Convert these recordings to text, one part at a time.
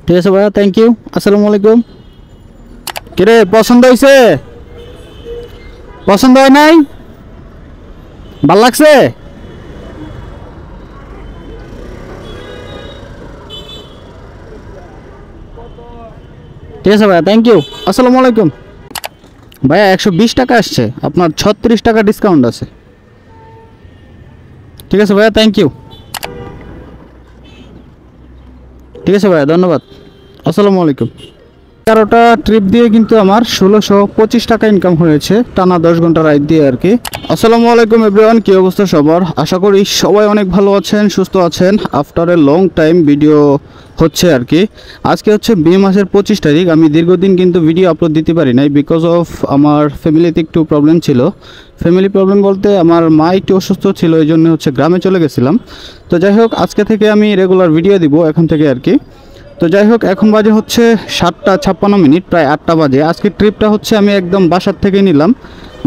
ঠিক আছে ভাইয়া, থ্যাংক ইউ। আসসালামু আলাইকুম। কিরে, পছন্দ হয়েছে? পছন্দ হয় নাই? ভাল লাগছে? ঠিক আছে ভাইয়া, থ্যাংক ইউ। আসসালামু আলাইকুম। ভাইয়া 120 টাকা আসছে, আপনার 36 টাকা ডিসকাউন্ট আছে। ঠিক আছে ভাইয়া, থ্যাংক ইউ। ঠিক আছে ভাইয়া, ধন্যবাদ। আসসালামু আলাইকুম। 11টা ট্রিপ দিয়ে কিন্তু আমার 1625 টাকা ইনকাম হয়েছে, টানা 10 ঘন্টা রাইড দিয়ে আর কি। আসসালামু আলাইকুম এভরিওয়ান, কী অবস্থা সবার? আশা করি সবাই অনেক ভালো আছেন, সুস্থ আছেন। After a long time video হচ্ছে আর কি। আজকে হচ্ছে মে মাসের 25 তারিখ। আমি দীর্ঘদিন কিন্তু ভিডিও আপলোড দিতে পারি নাই, বিকজ অফ আমার ফ্যামিলিতে একটু প্রবলেম ছিল। ফ্যামিলি প্রবলেম বলতে আমার মা একটু অসুস্থ ছিল, এই জন্য হচ্ছে গ্রামে চলে গেছিলাম। তো যাই হোক, আজকে থেকে আমি রেগুলার ভিডিও দিব এখন থেকে আর কি। তো যাই হোক, এখন বাজে হচ্ছে 7:56, প্রায় 8টা বাজে। আজকে ট্রিপটা হচ্ছে আমি একদম বাসার থেকে নিলাম,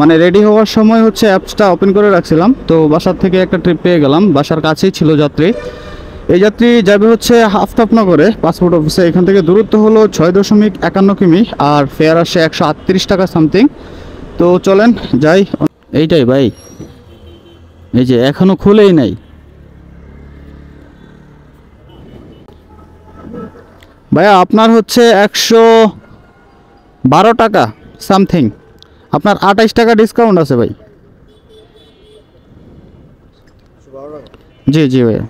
মানে রেডি হওয়ার সময় হচ্ছে অ্যাপসটা ওপেন করে রাখছিলাম, তো বাসার থেকে একটা ট্রিপ পেয়ে গেলাম। বাসার কাছেই ছিল যাত্রী। এই যাত্রী যাবে হচ্ছে হাফতাপনগরে পাসপোর্ট অফিসে। এখান থেকে দূরত্ব হলো 6.51 কিমি, আর ফেয়ার আসে 138 টাকা সামথিং। তো চলেন যাই। এইটাই ভাই, এই যে এখনো খুলেই নাই ভাইয়া। আপনার হচ্ছে 112 টাকা সামথিং, আপনার 28 টাকা ডিসকাউন্ট আছে ভাই। জি জি ভাইয়া।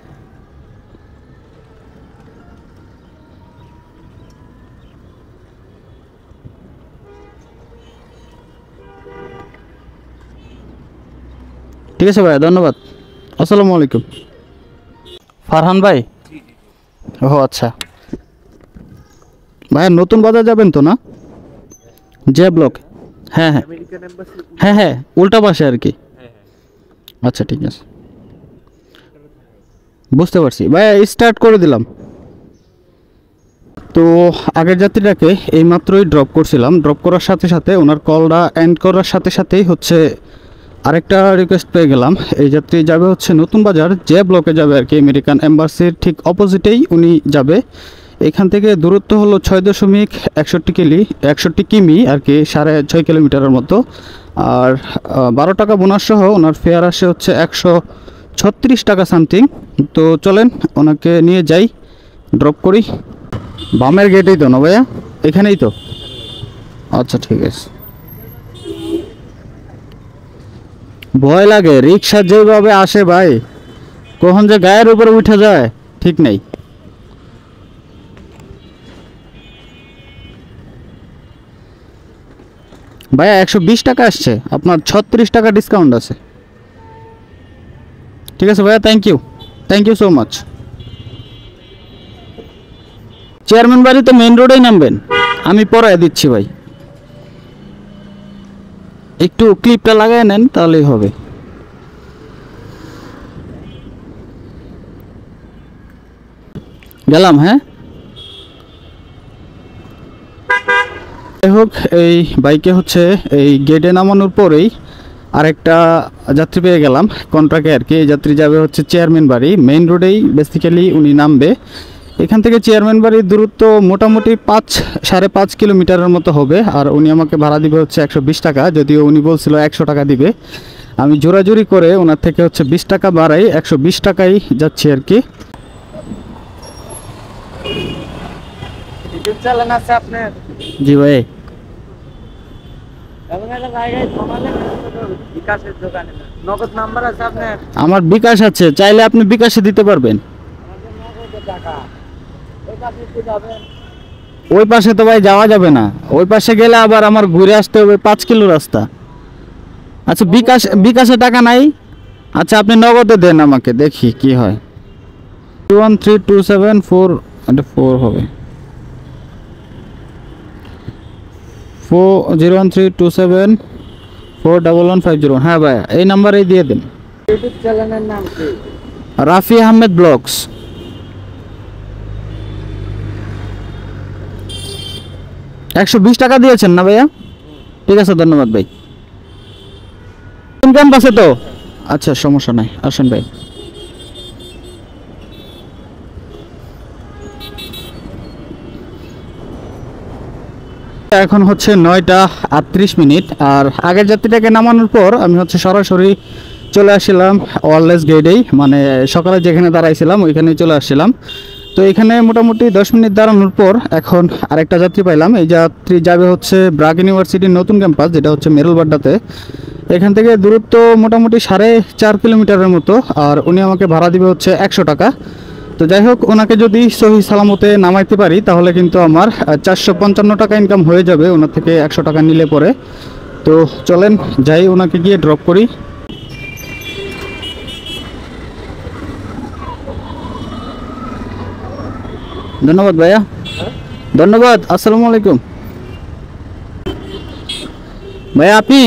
ঠিক আছে ভাইয়া, ধন্যবাদ। আসসালামু আলাইকুম। ফারহান ভাই? ও আচ্ছা ভাইয়া, নতুন বাজার যাবেন তো না? J block? হ্যাঁ হ্যাঁ হ্যাঁ হ্যাঁ, উল্টা পাশে আর কি। আচ্ছা ঠিক আছে, বুঝতে পারছি ভাইয়া, স্টার্ট করে দিলাম। তো আগের যাত্রীটাকে এইমাত্রই ড্রপ করছিলাম। ড্রপ করার সাথে সাথে ওনার কলটা এন্ড করার সাথে সাথেই হচ্ছে আরেকটা রিকোয়েস্ট পেয়ে গেলাম। এই যাত্রী যাবে হচ্ছে নতুন বাজার, জে ব্লকে যাবে আর কি। আমেরিকান এম্বাসির ঠিক অপোজিটেই উনি যাবে। এখান থেকে দূরত্ব হলো 6.61 কিমি আর কি, 6.5 কিলোমিটারের মতো। আর 12 টাকা বোনাস সহ ওনার ফেয়ার আসে হচ্ছে 136 টাকা সামথিং। তো চলেন ওনাকে নিয়ে যাই, ড্রপ করি। বামের গেটেই তো না ভাইয়া? এখানেই তো? আচ্ছা ঠিক আছে। ভয় লাগে, রিক্সা যেভাবে আসে ভাই, কখন যে গায়ের উপরে উঠে যায় ঠিক নেই। ভাইয়া 120 টাকা আসছে, আপনার 36 টাকা ডিসকাউন্ট আছে। ঠিক আছে ভাইয়া, thank you, thank you so much. Chairman বাড়িতে মেইন রোডেই নামবেন, আমি পরে দিচ্ছি ভাই। একটু ক্লিপটা লাগায় নেন তাহলেই হবে। গেলাম, হ্যাঁ। যাই হোক, এই বাইকে হচ্ছে এই গেটে নামানোর পরেই আরেকটা যাত্রী পেয়ে গেলাম কন্ট্রাক্টে আর কি। এই যাত্রী যাবে হচ্ছে চেয়ারম্যান বাড়ি, মেইন রোডেই বেসিক্যালি উনি নামবে। এখান থেকে চেয়ারম্যান বাড়ির দূরত্ব মোটামুটি 5.5 কিলোমিটারের মতো হবে। আর উনি আমাকে ভাড়া দিবে হচ্ছে 120 টাকা, যদিও উনি বলছিল 100 টাকা দিবে। আমি জোরাজুরি করে ওনার থেকে হচ্ছে 20 টাকা বাড়াই, 120 টাকাই যাচ্ছি আর কি। জি ভাই। আমার বিকাশ আছে, চাইলে আপনি বিকাশে দিতে পারবেন। ওই পাশে তো ভাই যাওয়া যাবে না, ওই পাশে গেলে আবার আমার ঘুরে আসতে হবে 5 কিলো রাস্তা। আচ্ছা, বিকাশে টাকা নাই? আচ্ছা আপনি নগদে দেন আমাকে, দেখি কি হয়। 0132744 হবে, 01327411501। হ্যাঁ ভাইয়া, এই নাম্বারেই দিয়ে দেন। ইউটিউব চ্যানেলের নাম কি? রাফি আহমেদ ব্লগস। 120 টাকা দিয়েছেন না ভাইয়া? ঠিক আছে, ধন্যবাদ ভাই। কোন ক্যাম্পাসে তো? আচ্ছা সমস্যা নাই, আসেন ভাই। এখন হচ্ছে 9:38 আর আগের যাত্রীটাকে নামানোর পর আমি হচ্ছে সরাসরি চলে আসছিলাম ওয়ারলেস গেটেই, মানে সকালে যেখানে দাঁড়াইছিলাম ওইখানেই চলে আসছিলাম। তো এখানে মোটামুটি 10 মিনিট দাঁড়ানোর পর এখন আরেকটা যাত্রী পাইলাম। এই যাত্রী যাবে হচ্ছে ব্রাক ইউনিভার্সিটির নতুন ক্যাম্পাস, যেটা হচ্ছে মেরুলবাড্ডাতে। এখান থেকে দূরত্ব মোটামুটি 4.5 কিলোমিটারের মতো, আর উনি আমাকে ভাড়া দিবে হচ্ছে 100 টাকা। তো যাই হোক, ওনাকে যদি সহি সালামতে নামাইতে পারি তাহলে কিন্তু আমার 455 টাকা ইনকাম হয়ে যাবে ওনার থেকে 100 টাকা নিলে পরে। তো চলেন যাই, ওনাকে গিয়ে ড্রপ করি। ধন্যবাদ ভাইয়া, ধন্যবাদ। আসসালামু আলাইকুম ভাইয়া, আপনি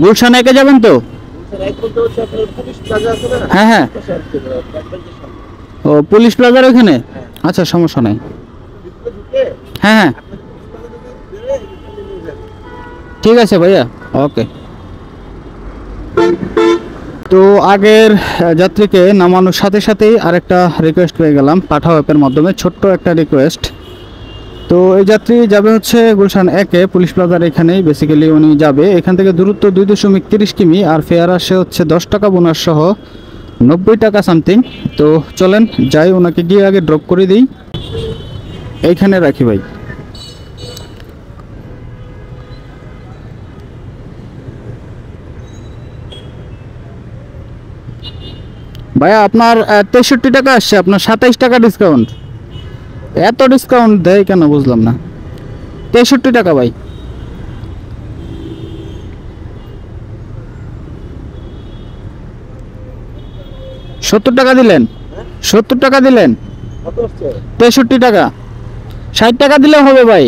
গুলশান একে যাবেন তো? হ্যাঁ হ্যাঁ, ও পুলিশ প্লাজার ওখানে। আচ্ছা, সমস্যা নাই। হ্যাঁ হ্যাঁ, ঠিক আছে ভাইয়া, ওকে। তো আগের যাত্রীকে নামানোর সাথে সাথেই আরেকটা রিকোয়েস্ট পেয়ে গেলাম পাঠাও অ্যাপের মাধ্যমে, ছোট্ট একটা রিকোয়েস্ট। তো এই যাত্রী যাবে হচ্ছে গুলশান একে পুলিশ প্লাজার, এখানেই বেসিক্যালি উনি যাবে। এখান থেকে দূরত্ব 2.30 কিমি, আর ফেয়ার আসে হচ্ছে 10 টাকা বোনাস সহ 90 টাকা সামথিং। তো চলেন যাই, ওনাকে গিয়ে আগে ড্রপ করে দিই। এইখানে রাখি ভাই। ভাইয়া আপনার 63 টাকা আসছে, আপনার 27 টাকা ডিসকাউন্ট। এত ডিসকাউন্ট দেয় কেন বুঝলাম না। 63 টাকা ভাই। সত্তর টাকা দিলেন, 70 টাকা দিলেন, 63 টাকা। 60 টাকা দিলে হবে ভাই,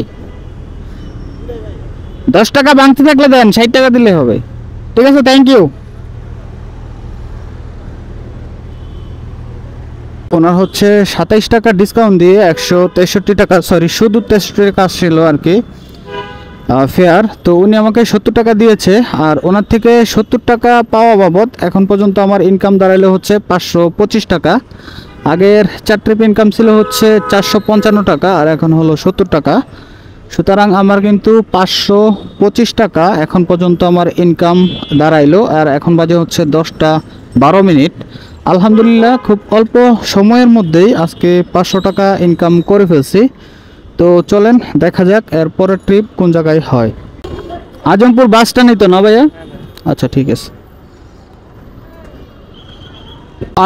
10 টাকা বাংতি থাকলে দেন, 60 টাকা দিলে হবে। ঠিক আছে, থ্যাংক ইউ। ওনার হচ্ছে 27 টাকা ডিসকাউন্ট দিয়ে 163 টাকা, সরি শুধু 63 টাকা ছিল আর কি ফেয়ার। তো উনি আমাকে 70 টাকা দিয়েছে, আর ওনার থেকে 70 টাকা পাওয়া বাবদ এখন পর্যন্ত আমার ইনকাম দাঁড়াইলো হচ্ছে 525 টাকা। আগের 4 ট্রিপ ইনকাম ছিল হচ্ছে 455 টাকা, আর এখন হলো 70 টাকা। সুতরাং আমার কিন্তু 525 টাকা এখন পর্যন্ত আমার ইনকাম দাঁড়াইলো। আর এখন বাজে হচ্ছে 10:12। আলহামদুলিল্লাহ, খুব অল্প সময়ের মধ্যেই আজকে 500 টাকা ইনকাম করে ফেলছি। তো চলেন দেখা যাক এরপরের ট্রিপ কোন জায়গায় হয়। আজমপুর বাস স্ট্যান্ডই তো না ভাইয়া? আচ্ছা, ঠিক আছে।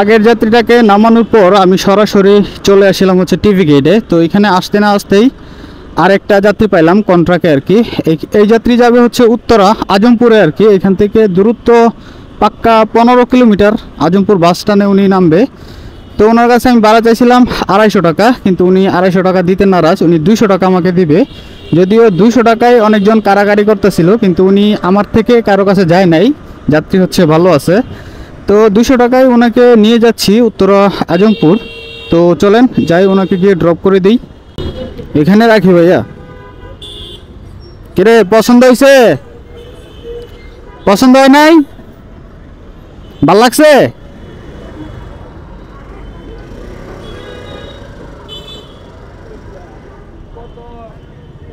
আগের যাত্রীটাকে নামানোর পর আমি সরাসরি চলে আসলাম হচ্ছে টিভি গেটে। তো এখানে আসতে না আসতেই আরেকটা যাত্রী পাইলাম কন্ট্রাক্টে আর কি। এই যাত্রী যাবে হচ্ছে উত্তরা আজমপুরে আর কি। এখান থেকে দূরত্ব পাক্কা 15 কিলোমিটার। আজমপুর বাস স্ট্যান্ডে উনি নামবে। তো ওনার কাছে আমি ভাড়া চাইছিলাম 250 টাকা, কিন্তু উনি 250 টাকা দিতে নারাজ। উনি 200 টাকা আমাকে দিবে। যদিও 200 টাকায় অনেকজন কারাগারি করতেছিল, কিন্তু উনি আমার থেকে কারো কাছে যায় নাই, যাত্রী হচ্ছে ভালো আছে। তো 200 টাকায় ওনাকে নিয়ে যাচ্ছি উত্তরা আজমপুর। তো চলেন যাই, ওনাকে গিয়ে ড্রপ করে দিই। এখানে রাখি ভাইয়া। কিরে, পছন্দ হয়েছে? পছন্দ হয় নাই? ভাল লাগছে?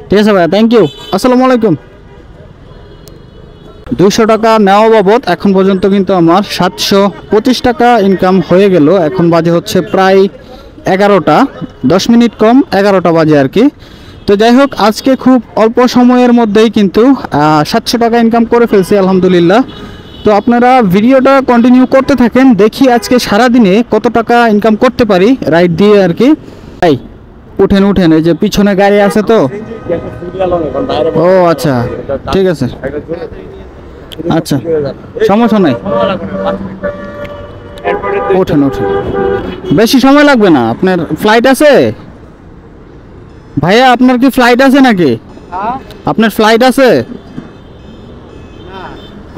ঠিক আছে ভাইয়া, থ্যাংক ইউ। আসসালামু আলাইকুম। 200 টাকা নেওয়া বাবদ এখন পর্যন্ত কিন্তু আমার 725 টাকা ইনকাম হয়ে গেল। এখন বাজে হচ্ছে প্রায় 11টা, 10 মিনিট কম 11টা বাজে আর কি। তো যাই হোক, আজকে খুব অল্প সময়ের মধ্যেই কিন্তু 700 টাকা ইনকাম করে ফেলছি আলহামদুলিল্লাহ। তো আপনারা ভিডিওটা কন্টিনিউ করতে থাকেন, দেখি আজকে সারাদিনে কত টাকা ইনকাম করতে পারি রাইড দিয়ে আর কি। তাই উঠেন উঠেন, এই যে পিছনে গাড়ি আছে তো। ও আচ্ছা, ঠিক আছে, আচ্ছা সমস্যা নাই, ওঠেন ওঠেন, বেশি সময় লাগবে না। আপনার ফ্লাইট আছে ভাইয়া? আপনার কি ফ্লাইট আছে নাকি? আপনার ফ্লাইট আছে?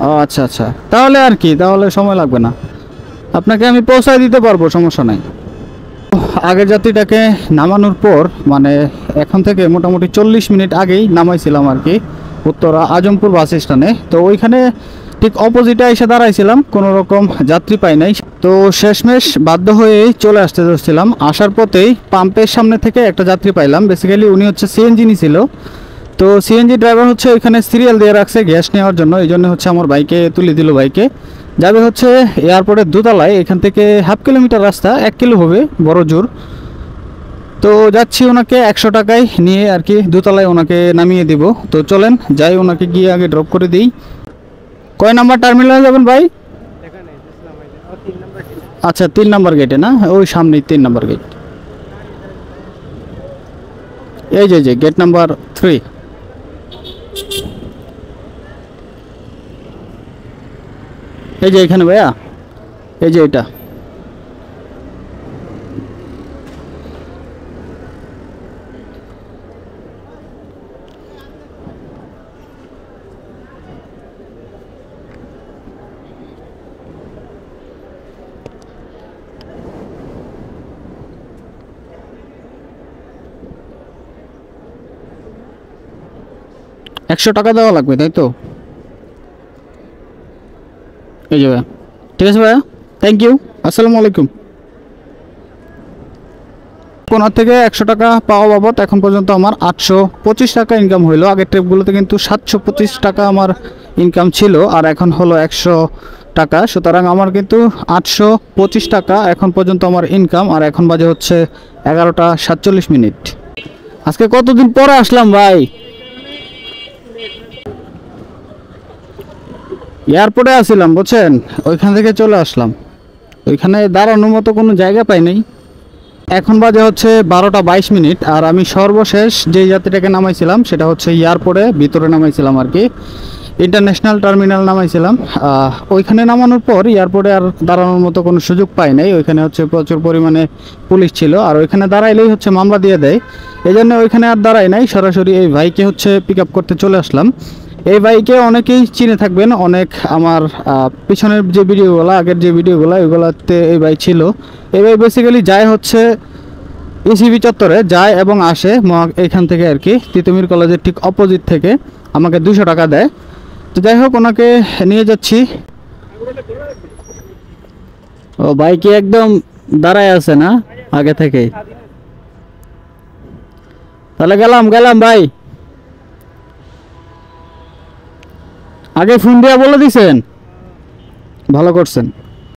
ও আচ্ছা আচ্ছা, তাহলে আর কি, তাহলে সময় লাগবে না, আপনাকে আমি পৌঁছায় দিতে পারবো, সমস্যা নাই। আগের যাত্রীটাকে নামানোর পর মানে এখন থেকে মোটামুটি 40 মিনিট আগেই নামাইছিলাম আর কি উত্তরা আজমপুর বাস স্ট্যান্ডে। তো ওইখানে ঠিক অপোজিটে এসে দাঁড়াইছিলাম, কোনো রকম যাত্রী পাই নাই। তো শেষমেশ বাধ্য হয়েই চলে আসতে যাচ্ছিলাম। আসার পথেই পাম্পের সামনে থেকে একটা যাত্রী পাইলাম। বেসিক্যালি উনি হচ্ছে সিএনজি ছিল। তো সিএনজি ড্রাইভার হচ্ছে ওইখানে সিরিয়াল দিয়ে রাখছে গ্যাস নেওয়ার জন্য, এই জন্য হচ্ছে আমার বাইকে তুলে দিল। বাইকে যাবে হচ্ছে এয়ারপোর্টের দোতলায়, এখান থেকে হাফ কিলোমিটার রাস্তা, 1 কিলো হবে বড় জোর। তো যাচ্ছি ওনাকে 100 টাকায় নিয়ে আর কি দোতলায় ওনাকে নামিয়ে দিব। তো চলেন যাই, ওনাকে গিয়ে আগে ড্রপ করে দিই। কয় নাম্বার টার্মিনালে যাবেন ভাই? আচ্ছা 3 নাম্বার গেটে না, ওই সামনেই 3 নাম্বার গেট। এই যে গেট নাম্বার 3। এই যে এখানে ভাইয়া, এই যে এটা। একশো টাকা দেওয়া লাগবে তাই তো? এই যে ভাইয়া, ঠিক আছে ভাইয়া, থ্যাংক ইউ, আসসালামু আলাইকুম। কোনার থেকে 100 টাকা পাওয়া বাবদ এখন পর্যন্ত আমার 825 টাকা ইনকাম হইলো। আগের ট্রিপগুলোতে কিন্তু 725 টাকা আমার ইনকাম ছিল, আর এখন হলো 100 টাকা। সুতরাং আমার কিন্তু 825 টাকা এখন পর্যন্ত আমার ইনকাম। আর এখন বাজে হচ্ছে 11টা 47 মিনিট। আজকে কতদিন পরে আসলাম ভাই, এয়ারপোর্টে আসছিলাম বুঝছেন, ওইখান থেকে চলে আসলাম। ওইখানে দাঁড়ানোর মতো কোনো জায়গা পাই নাই। এখন বাজে হচ্ছে 12টা 22 মিনিট। আর আমি সর্বশেষ যে যাত্রীটাকে নামাইছিলাম সেটা হচ্ছে এয়ারপোর্টে ভিতরে নামাইছিলাম আর কি, ইন্টারন্যাশনাল টার্মিনাল নামাইছিলাম। ওইখানে নামানোর পর এয়ারপোর্টে আর দাঁড়ানোর মতো কোনো সুযোগ পাই নাই। ওইখানে হচ্ছে প্রচুর পরিমাণে পুলিশ ছিল, আর ওইখানে দাঁড়াইলেই হচ্ছে মামলা দিয়ে দেয়। এই জন্য ওইখানে আর দাঁড়াই নাই, সরাসরি এই ভাইকে হচ্ছে পিক আপ করতে চলে আসলাম। এই বাইকে অনেকেই চিনে থাকবেন, অনেক আমার পিছনের যে ভিডিওগুলো, আগের যে ভিডিওগুলো, ওইগুলোতে এই বাইক ছিল। এই বাইক বেসিক্যালি যায় হচ্ছে ইসিবি চত্বরে যায় এবং আসে এখান থেকে আর কি, তিতুমির কলেজের ঠিক অপোজিট থেকে আমাকে 200 টাকা দেয়। তো যাই হোক, ওনাকে নিয়ে যাচ্ছি। ও বাইকে একদম দাঁড়ায় আছে না আগে থেকেই, তাহলে গেলাম ভাই। আগে ফোন দিয়ে বলে দিছেন, ভালো করছেন।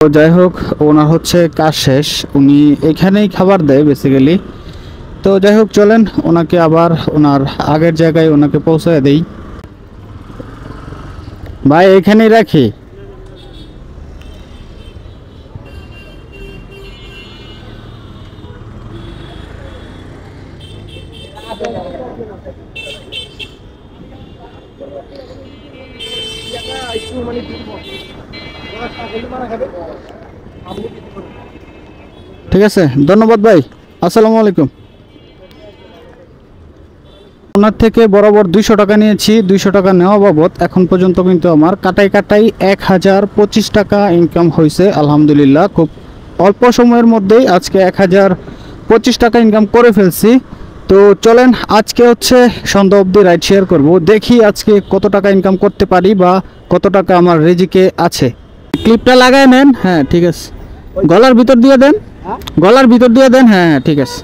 তো যাই হোক, ওনার হচ্ছে কাজ শেষ, উনি এখানেই খাবার দেয় বেসিক্যালি। তো যাই হোক চলেন, ওনাকে আবার ওনার আগের জায়গায় ওনাকে পৌঁছায় দেই। ভাই এখানেই রাখি। ঠিক আছে, ধন্যবাদ ভাই, আসসালামু আলাইকুম। ওনার থেকে বরাবর 200 টাকা নিয়েছি। 200 টাকা নেওয়া বাবদ এখন পর্যন্ত কিন্তু আমার কাটাই 1025 টাকা ইনকাম হয়েছে আলহামদুলিল্লাহ। খুব অল্প সময়ের মধ্যেই আজকে 1025 টাকা ইনকাম করে ফেলছি। তো চলেন আজকে হচ্ছে সন্ধ্যা অবধি রাইড শেয়ার করব, দেখি আজকে কত টাকা ইনকাম করতে পারি বা কত টাকা আমার রেজিকে আছে। ক্লিপটা লাগায় নেন, হ্যাঁ ঠিক আছে, গলার ভিতর দিয়ে দেন, হ্যাঁ ঠিক আছে।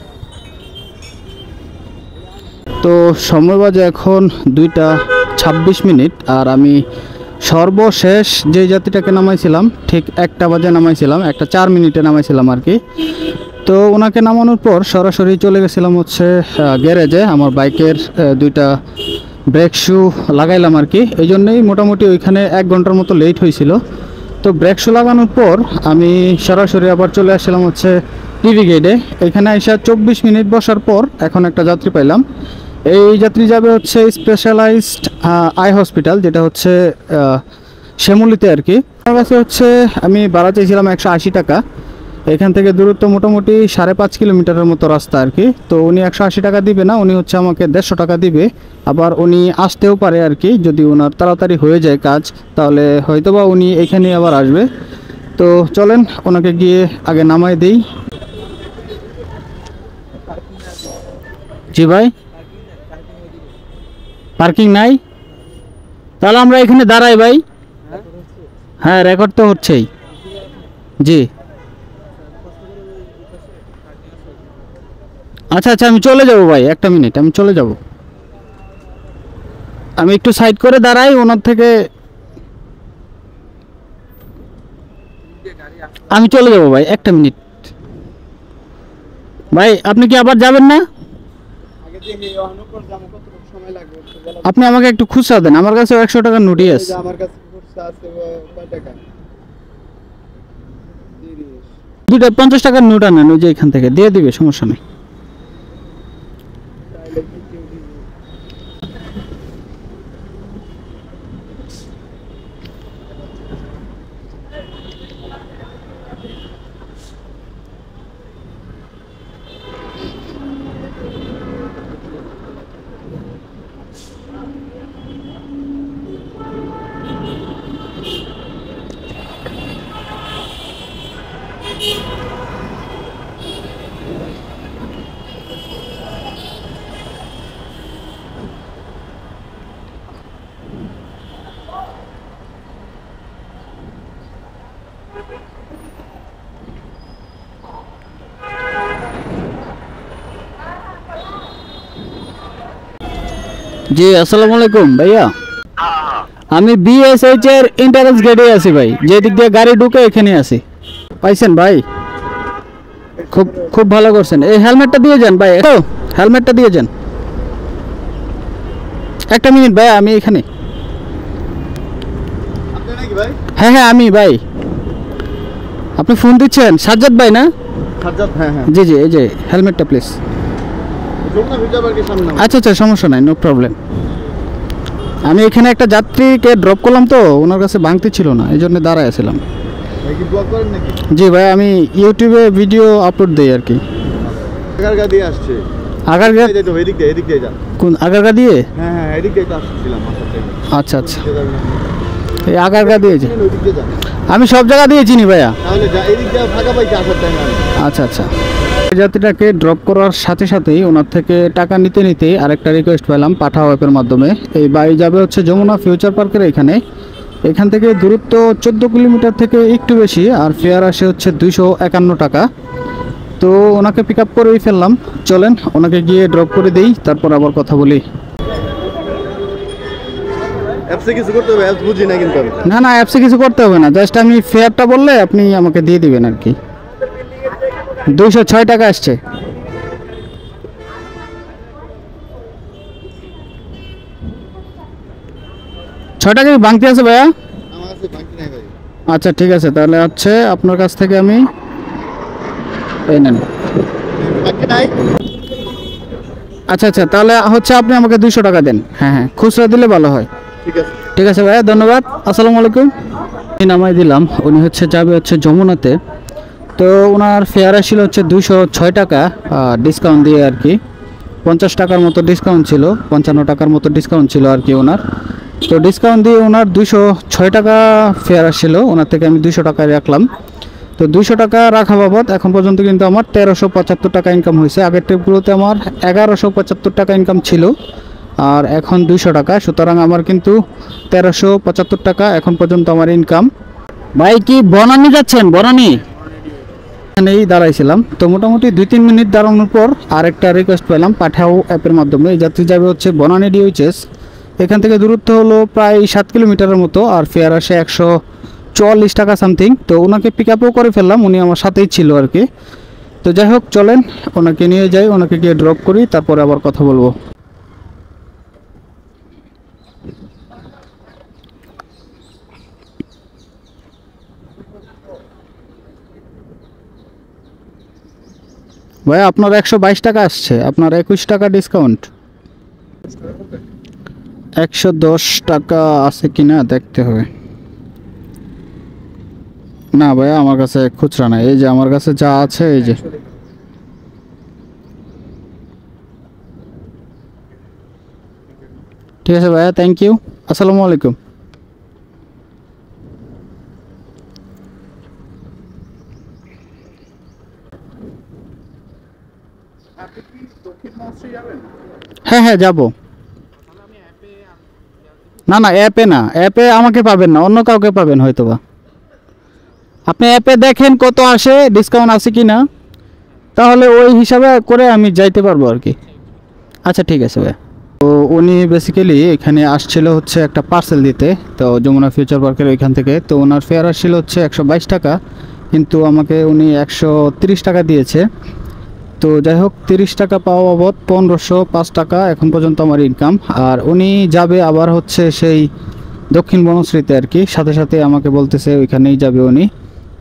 তো সময় বাজে এখন 2টা 26 মিনিট। আর আমি সর্বশেষ যে যাত্রীটাকে নামাইছিলাম ঠিক 1টা বাজে নামাইছিলাম, 1টা 4 মিনিটে নামাইছিলাম আর কি। তো ওনাকে নামানোর পর সরাসরি চলে গেছিলাম হচ্ছে গ্যারেজে, আমার বাইকের 2টা ব্রেক শু লাগাইলাম আর কি। এই জন্যই মোটামুটি ওইখানে 1 ঘন্টার মতো লেট হয়েছিল। তো ব্রেক শু লাগানোর পর আমি সরাসরি আবার চলে আসছিলাম হচ্ছে টিভি গেটে। এখানে এসে 24 মিনিট বসার পর এখন একটা যাত্রী পাইলাম। এই যাত্রী যাবে হচ্ছে স্পেশালাইজড আই হসপিটাল, যেটা হচ্ছে শ্যামলীতে আর কি। আমার কাছে হচ্ছে আমি ভাড়া চাইছিলাম 180 টাকা। এখান থেকে দূরত্ব মোটামুটি 5.5 কিলোমিটারের মতো রাস্তা আর কি। তো উনি 180 টাকা দিবে না, উনি হচ্ছে আমাকে 150 টাকা দিবে। আবার উনি আসতেও পারে আর কি, যদি ওনার তাড়াতাড়ি হয়ে যায় কাজ, তাহলে হয়তোবা উনি এখানে আবার আসবে। তো চলেন ওনাকে গিয়ে আগে নামাই দেই। জি ভাই, পার্কিং নাই, তাহলে আমরা এখানে দাঁড়াই ভাই। হ্যাঁ রেকর্ড তো হচ্ছেই। জি আচ্ছা আচ্ছা, আমি চলে যাব ভাই, একটা মিনিট, আমি চলে যাব। আমি একটু সাইড করে দাঁড়াই, ওনার থেকে আমি চলে যাব ভাই, একটা মিনিট। ভাই আপনি কি আবার যাবেন না? আপনি আমাকে একটু খুচরা দেন, আমার কাছে 100 টাকার নোটই আছে। আমার কাছে খুচরা আছে কয় টাকা? 30। দুইটা 50 টাকার নোট আনেন, ওই যে এখান থেকে দিয়ে দিবে, সমস্যা নেই। তাইলে কি কেউ দিবে? জি আসসালামু আলাইকুম ভাইয়া, আমি বিএসএইচ এর এন্ট্রান্স গেটে আছি ভাই, যে দিক দিয়ে গাড়ি ঢুকে এখানে আছি। পাইছেন ভাই? খুব খুব ভালো করছেন। এই হেলমেটটা দিয়ে যান ভাই, হেলমেটটা দিয়ে যান। একটা মিনিট ভাই, আমি এখানে। আপনি নাকি ভাই? হ্যাঁ হ্যাঁ আমি ভাই। আপনি ফোন দিচ্ছেন সাজ্জাদ ভাই না? সাজ্জাদ, হ্যাঁ হ্যাঁ। জি জি, এই যে হেলমেটটা প্লিজ। যমুনা ফিউচার পার্কের সামনে নাও। আচ্ছা আচ্ছা, সমস্যা নাই, নো প্রবলেম। আমি এখানে একটা যাত্রীকে ড্রপ করলাম, তো ওনার কাছে ভাঙতে ছিল না, এই জন্য দাঁড়ায় ছিলাম। ভাই কি ব্লগ করেন নাকি? জি ভাই, আমি ইউটিউবে ভিডিও আপলোড দিই আর কি। আগারগা দিয়ে আসছে। আগারগা? এই তো এদিক দিয়ে যান। কোন আগারগা দিয়ে? হ্যাঁ হ্যাঁ, এদিক দিয়ে তো আসছিলাম আসার টাইমে। আচ্ছা আচ্ছা, এদিক দিয়ে যাবেন আপনি। এই আগারগা দিয়েছে। ওদিক দিয়ে যান। আমি সব জায়গা দিয়ে চিনি ভাইয়া। তাহলে এদিক দিয়ে ফাঁকা পাইছে আসার টাইমে আমি। আচ্ছা আচ্ছা, এই যাত্রীটাকে ড্রপ করার সাথে সাথেই ওনার থেকে টাকা নিতে নিতে আরেকটা রিকোয়েস্ট পেলাম পাঠাও অ্যাপের মাধ্যমে। এই বাড়ি যাবে হচ্ছে যমুনা ফিউচার পার্কের এখানে। এখান থেকে দূরত্ব 14 কিলোমিটার থেকে একটু বেশি, আর ফেয়ার আসে হচ্ছে 251 টাকা। তো ওনাকে পিক আপ করেই ফেললাম, চলেন ওনাকে গিয়ে ড্রপ করে দিই, তারপর আবার কথা বলি। অ্যাপসে কিছু করতে হবে, অ্যাপস বুঝি না কিন্তু আমি। না না, অ্যাপসে কিছু করতে হবে না, জাস্ট আমি ফেয়ারটা বললে আপনি আমাকে দিয়ে দিবেন আর কি। 206 টাকা আসছে। ছয় টাকা বাংতি আছে ভাইয়া? আমার কাছে বাকি নাই ভাই। আচ্ছা ঠিক আছে, তাহলে হচ্ছে আপনার কাছ থেকে আমি এই নেন। বাকি নাই। আচ্ছা আচ্ছা, তাহলে হচ্ছে আপনি আমাকে 200 টাকা দেন। হ্যাঁ হ্যাঁ, খুচরা দিলে ভালো হয়। ঠিক আছে। ঠিক আছে ভাইয়া, ধন্যবাদ। আসসালামু আলাইকুম। আমি নামাই দিলাম, উনি হচ্ছে যাবে হচ্ছে যমুনাতে। তো ওনার ফেয়ার ছিল হচ্ছে 206 টাকা, ডিসকাউন্ট দিয়ে আর কি। 50 টাকার মতো ডিসকাউন্ট ছিল, 55 টাকার মতো ডিসকাউন্ট ছিল আর কি ওনার। তো ডিসকাউন্ট দিয়ে ওনার 206 টাকা ফেয়ার আসছিল, ওনার থেকে আমি 200 টাকা রাখলাম। তো 200 টাকা রাখা বাবদ এখন পর্যন্ত কিন্তু আমার 1375 টাকা ইনকাম হয়েছে। আগের ট্রিপগুলোতে আমার 1175 টাকা ইনকাম ছিল, আর এখন 200 টাকা, সুতরাং আমার কিন্তু 1375 টাকা এখন পর্যন্ত আমার ইনকাম। ভাই কি বনানী যাচ্ছেন? বনানী এখানেই দাঁড়াইছিলাম। তো মোটামুটি 2-3 মিনিট দাঁড়ানোর পর আরেকটা রিকোয়েস্ট পেলাম পাঠাও অ্যাপের মাধ্যমে। এই যাত্রী যাবে হচ্ছে বনানী ডিওএইচএস। এখান থেকে দূরত্ব হলো প্রায় 7 কিলোমিটারের মতো, আর ফেয়ার আসে 144 টাকা সামথিং। তো ওনাকে পিক আপও করে ফেললাম, উনি আমার সাথেই ছিল আর কি। তো যাই হোক, চলেন ওনাকে নিয়ে যাই, ওনাকে গিয়ে ড্রপ করি, তারপরে আবার কথা বলবো। ভাই আপনার 122 টাকা আসছে, আপনার 21 টাকা ডিসকাউন্ট। 110 টাকা আছে কিনা দেখতে হবে। না ভাইয়া, আমার কাছে খুচরা নাই, এই যে আমার কাছে যা আছে এই যে। ঠিক আছে ভাইয়া, থ্যাংক ইউ। আসসালামু আলাইকুম। হ্যাঁ হ্যাঁ যাবো। না না, অ্যাপে না, অ্যাপে আমাকে পাবেন না, অন্য কাউকে পাবেন হয়তো বা। আপনি অ্যাপে দেখেন কত আসে, ডিসকাউন্ট আছে কি না, তাহলে ওই হিসাবে করে আমি যাইতে পারবো আর কি। আচ্ছা ঠিক আছে ভাই। তো উনি বেসিক্যালি এখানে আসছিল হচ্ছে একটা পার্সেল দিতে, তো যমুনা ফিউচার পার্কের ওইখান থেকে। তো ওনার ফেয়ার আসছিল হচ্ছে 122 টাকা, কিন্তু আমাকে উনি 130 টাকা দিয়েছে। তো যাই হোক, 30 টাকা পাওয়া বাবদ 1505 টাকা এখন পর্যন্ত আমার ইনকাম। আর উনি যাবে আবার হচ্ছে সেই দক্ষিণ বনশ্রীতে আর কি, সাথে সাথে আমাকে বলতেছে ওইখানেই যাবে উনি।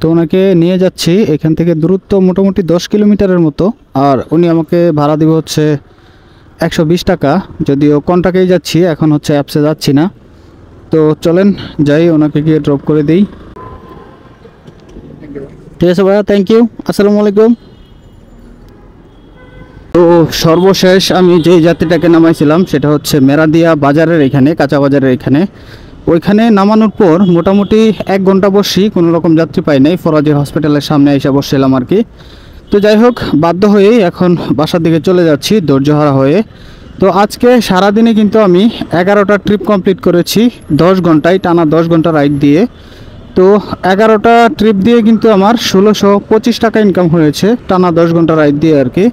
তো ওনাকে নিয়ে যাচ্ছি, এখান থেকে দূরত্ব মোটামুটি 10 কিলোমিটারের মতো। আর উনি আমাকে ভাড়া দিবে হচ্ছে 120 টাকা, যদিও কন্টাক্টেই যাচ্ছি, এখন হচ্ছে অ্যাপসে যাচ্ছি না। তো চলেন যাই, ওনাকে গিয়ে ড্রপ করে দিই। ঠিক আছে ভাইয়া, থ্যাংক ইউ, আসসালামু আলাইকুম। তো সর্বশেষ আমি যেই যাত্রীটাকে নামাইছিলাম সেটা হচ্ছে মেরাদিয়া বাজারের এখানে, কাঁচা বাজারের এখানে। ওইখানে নামানোর পর মোটামুটি 1 ঘন্টা বসি, কোনো রকম যাত্রী পাই নাই। ফরাজি হসপিটালের সামনে এসে বসছিলাম আর কি। তো যাই হোক, বাধ্য হয়েই এখন বাসার দিকে চলে যাচ্ছি ধৈর্যহারা হয়ে। তো আজকে সারাদিনে কিন্তু আমি 11টা ট্রিপ কমপ্লিট করেছি 10 ঘন্টায়, টানা 10 ঘন্টা রাইড দিয়ে। তো 11টা ট্রিপ দিয়ে কিন্তু আমার 1625 টাকা ইনকাম হয়েছে, টানা 10 ঘন্টা রাইড দিয়ে আর কি।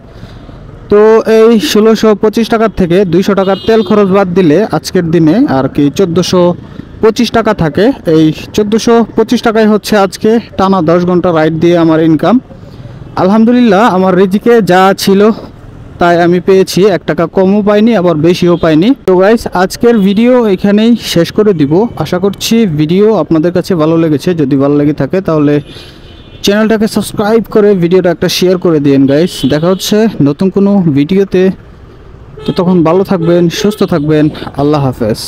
তো এই 1625 টাকার থেকে 200 টাকার তেল খরচ বাদ দিলে আজকের দিনে আর কি 1425 টাকা থাকে। এই 1425 টাকাই হচ্ছে আজকে টানা 10 ঘন্টা রাইড দিয়ে আমার ইনকাম। আলহামদুলিল্লাহ, আমার রিজিকে যা ছিল তাই আমি পেয়েছি, 1 টাকা কমও পাইনি আবার বেশিও পাইনি। তো গাইস, আজকের ভিডিও এখানেই শেষ করে দিব। আশা করছি ভিডিও আপনাদের কাছে ভালো লেগেছে। যদি ভালো লেগে থাকে তাহলে চ্যানেলটাকে সাবস্ক্রাইব করে ভিডিওটা একটা শেয়ার করে দিন গাইস। দেখা হচ্ছে নতুন কোনো ভিডিওতে। তো তখন ভালো থাকবেন, সুস্থ থাকবেন। আল্লাহ হাফেজ।